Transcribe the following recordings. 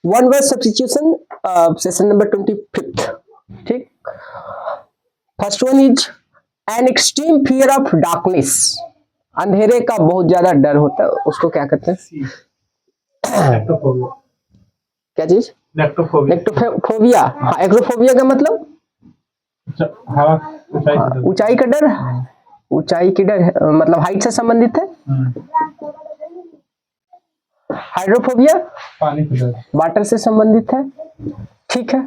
One word substitution, session number 25। ठीक, first one is an extreme fear of darkness. अंधेरे का बहुत ज्यादा डर होता है, उसको क्या कहते हैं? क्या चीज? नेक्टोफोबिया। हाँ, एक्रोफोबिया का मतलब ऊंचाई का डर। ऊंचाई की डर मतलब हाइट से संबंधित है। हाइड्रोफोबिया पानी से डर, वाटर से संबंधित है। ठीक है।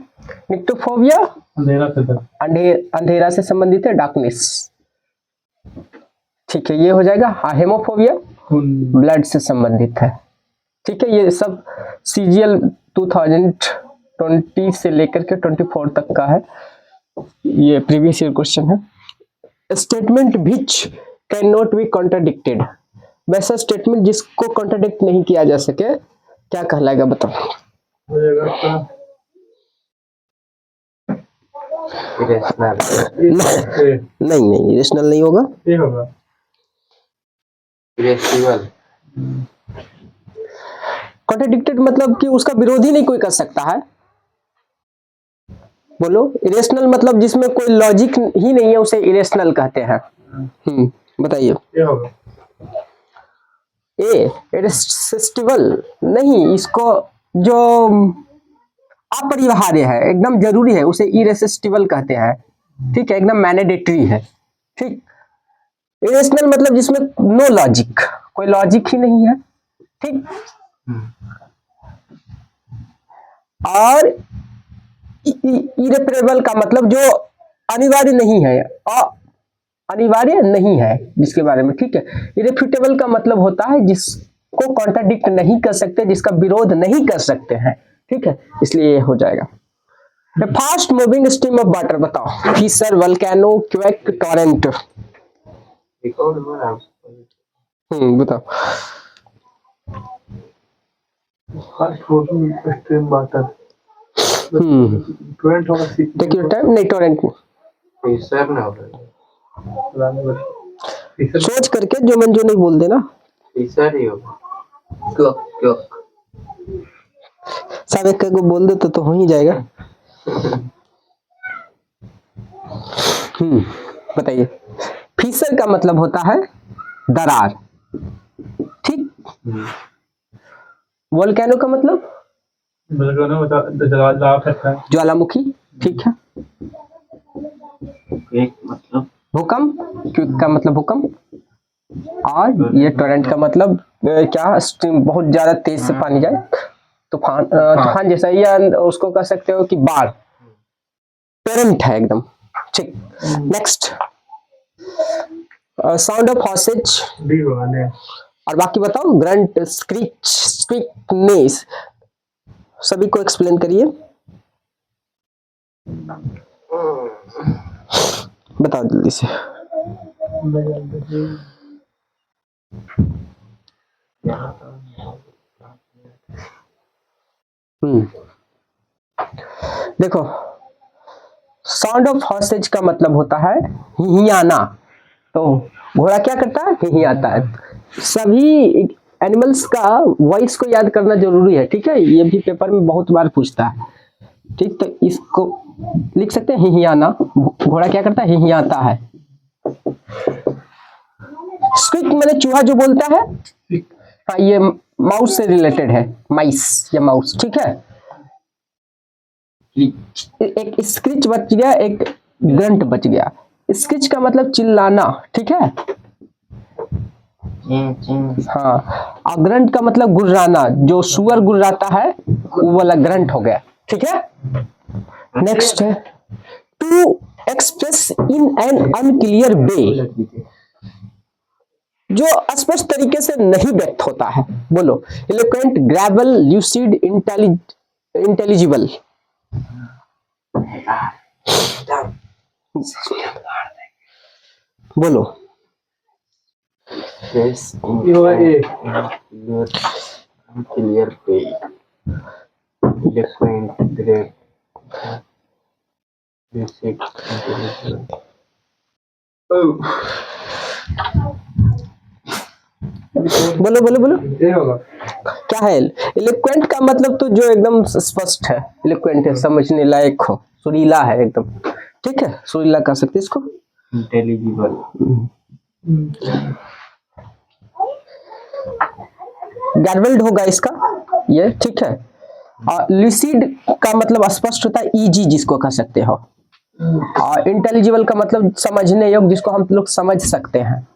निक्टोफोबिया अंधेरा से डर, अंधेरा से संबंधित है, डार्कनेस। ठीक है, ये हो जाएगा। हाँ, हेमोफोबिया ब्लड से संबंधित है। ठीक है, ये सब CGL 2020 से लेकर के 24 तक का है, ये प्रीवियस ईयर क्वेश्चन है। Statement which can not be contradicted, वैसा स्टेटमेंट जिसको कॉन्ट्राडिक्ट नहीं किया जा सके क्या कहलाएगा, बताओ? नहीं, इरेशनल नहीं होगा। ये होगा इरेशनल। कॉन्ट्राडिक्टेड मतलब कि उसका विरोधी नहीं कोई कर सकता है। बोलो, इरेशनल मतलब जिसमें कोई लॉजिक ही नहीं है, उसे इरेशनल कहते हैं। बताइए। ये होगा इरेसिस्टिबल नहीं, इसको जो अपरिहार्य है, एकदम जरूरी है, उसे इरेसिस्टिबल कहते हैं। ठीक है, एकदम मैंडेटरी है। ठीक, इरेशनल मतलब जिसमें नो लॉजिक, कोई लॉजिक ही नहीं है। ठीक, और इरेपरेबल का मतलब जो अनिवार्य नहीं है, अनिवार्य नहीं है जिसके बारे में। ठीक है, इरेफ्यूटेबल का मतलब होता है जिसको कॉन्ट्राडिक्ट नहीं कर सकते, जिसका विरोध नहीं कर सकते हैं। ठीक है, इसलिए ये हो जाएगा। Fast moving stream of water, बताओ? Fissure, volcano, quake, torrent. बताओ। Fast moving stream water, torrent होगा। Take your time. नहीं, टोरेंट नहीं, फिशर ना होगा, सोच करके जो मन जो नहीं बोल देना। फिशर ही होगा। क्यों सब एक को बोल दे तो हो ही जाएगा। बताइए। फिशर का मतलब होता है दरार। ठीक, वोल्केनो का मतलब ज्वालामुखी। ठीक है, मतलब भूकंप। क्विक का मतलब भूकंप। और ये टोरेंट का मतलब क्या, स्ट्रीम, बहुत ज्यादा तेज से पानी जाए, तूफान, तूफान जैसा, या उसको कह सकते हो कि बाढ़। टोरेंट है एकदम। ठीक, नेक्स्ट। साउंड ऑफ हॉर्सेज, और बाकी बताओ। ग्रंट, स्क्रीच, स्क्वीकनेस, सभी को एक्सप्लेन करिए। बताओ जल्दी से। देखो, साउंड ऑफ हॉर्सेज का मतलब होता है हिहियाना। तो घोड़ा क्या करता है? हिहियाता है। सभी एनिमल्स का वॉइस को याद करना जरूरी है। ठीक है, ये भी पेपर में बहुत बार पूछता है। ठीक, तो इसको लिख सकते हैं हिहियाना। घोड़ा क्या करता है? हिहियाता है। स्क्विक मैंने चूहा जो बोलता है, हाँ, ये माउस से रिलेटेड है, माइस या माउस। ठीक है, एक स्क्रिच बच गया, एक ग्रंट बच गया। स्क्रिच का मतलब चिल्लाना। ठीक है, हाँ, और ग्रंट का मतलब गुर्राना, जो सुअर गुर्राता है वो वाला ग्रंट हो गया। ठीक है, नेक्स्ट है to express in an unclear way, जो स्पष्ट तरीके से नहीं व्यक्त होता है। बोलो। Eloquent, gravel, lucid, intelligible. बोलो। क्लियर पे, इलोक्वेंट, ग्रेट, बेसिक, इंटेलिजिबल। बोलो बोलो बोलो। ये होगा क्या है? इलोक्वेंट का मतलब तो जो एकदम स्पष्ट है, इलोक्वेंट है, समझने लायक हो, सुरीला है एकदम, ठीक है, सुरीला कह सकते इसको। इंटेलिजिबल, गार्बल्ड होगा इसका ये, ठीक है। और लूसिड का मतलब स्पष्ट होता है, इजी जिसको कह सकते हो। और इंटेलिजिबल का मतलब समझने योग्य, जिसको हम लोग समझ सकते हैं।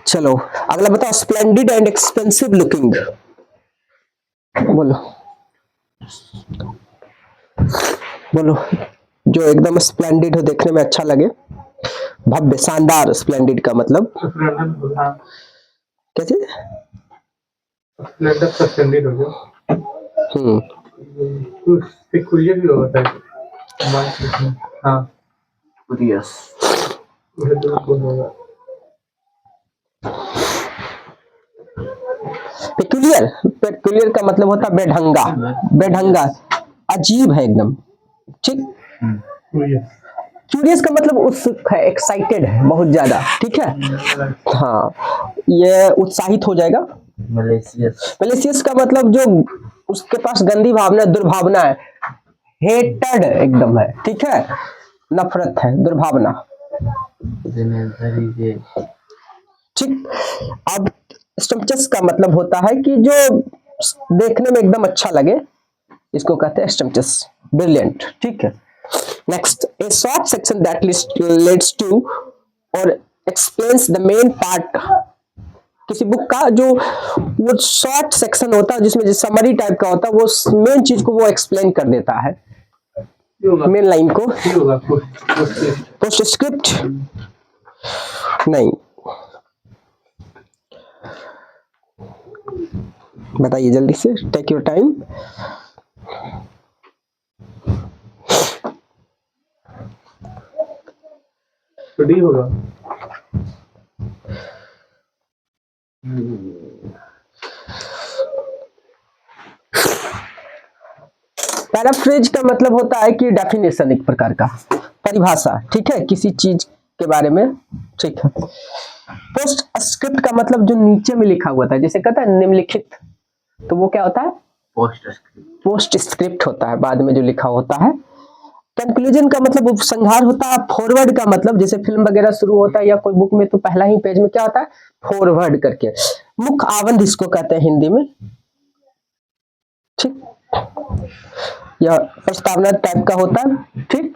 चलो अगला बताओ, स्प्लेंडिड एंड एक्सपेंसिव लुकिंग। बोलो बोलो, जो एकदम स्प्लेंडिड हो, देखने में अच्छा लगे, भव्य, शानदार। स्प्लेंडिड का मतलब क्या चीज? सस्पेंडेड हो गया, कुरियर भी होता है। हाँ, कुरियस, वह तो कौन होगा? पेक्यूलियर, पेक्यूलियर का मतलब होता है बेढंगा, बेढंगा, अजीब है एकदम, ठीक। कुरियर, क्यूरियस का मतलब उत्सुक है, एक्साइटेड है बहुत ज्यादा, ठीक है। हाँ, ये उत्साहित हो जाएगा। मलेशियस, मलेशियस का मतलब जो उसके पास गंदी भावना, दुर्भावना है, हेटेड एकदम है, ठीक है, नफरत है, दुर्भावना, ठीक। अब स्टम्पचस का मतलब होता है कि जो देखने में एकदम अच्छा लगे, इसको कहते हैं स्टम्पचस, ब्रिलियंट, ठीक है। Next, A short section that leads to और explains the main part। किसी बुक का जो वो शॉर्ट सेक्शन होता है, जिसमें जो समरी टाइप का होता है, वो मेन चीज को वो एक्सप्लेन कर देता है, मेन लाइन को। ये होगा पोस्टस्क्रिप्ट नहीं, बताइए जल्दी से, टेक योर टाइम। तो डी होगा। पैराफ्रेज का मतलब होता है कि डेफिनेशन, एक प्रकार का परिभाषा, ठीक है, किसी चीज के बारे में, ठीक है। पोस्ट स्क्रिप्ट का मतलब जो नीचे में लिखा हुआ था, जैसे कहता है निम्नलिखित, तो वो क्या होता है? पोस्ट स्क्रिप्ट होता है, बाद में जो लिखा होता है। कंक्लूजन का मतलब उपसंहार होता है। फॉरवर्ड का मतलब जैसे फिल्म वगैरह शुरू होता है या कोई बुक में, तो पहला ही पेज में क्या होता है? फॉरवर्ड करके। मुख्य आवंध इसको कहते हैं हिंदी में, ठीक, या प्रस्तावना टाइप का होता है, ठीक।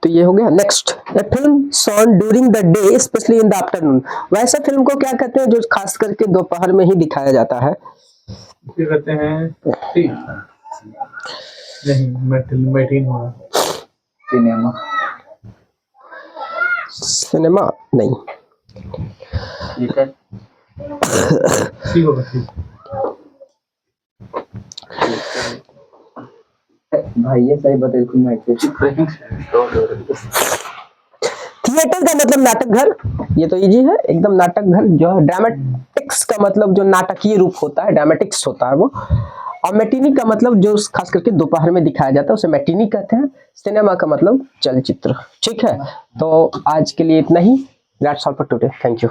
तो ये हो गया। Next, a film shown during the day specially in the afternoon. वैसे फिल्म को क्या कहते हैं जो खास करके दोपहर में ही दिखाया जाता है? ये कहते हैं नहीं, मैटीन होगा। सिनेमा, सिनेमा नहीं, सी होगा, सी। भाई ये सही बता, थिएटर का मतलब नाटक घर, ये तो इजी है एकदम, नाटक घर जो है। ड्रामेटिक्स का मतलब जो नाटकीय रूप होता है, ड्रामेटिक्स होता है वो। और मैटिनी का मतलब जो खास करके दोपहर में दिखाया जाता है, उसे मैटिनी कहते हैं। सिनेमा का मतलब चलचित्र, ठीक है। तो आज के लिए इतना ही, that's all for today, thank you.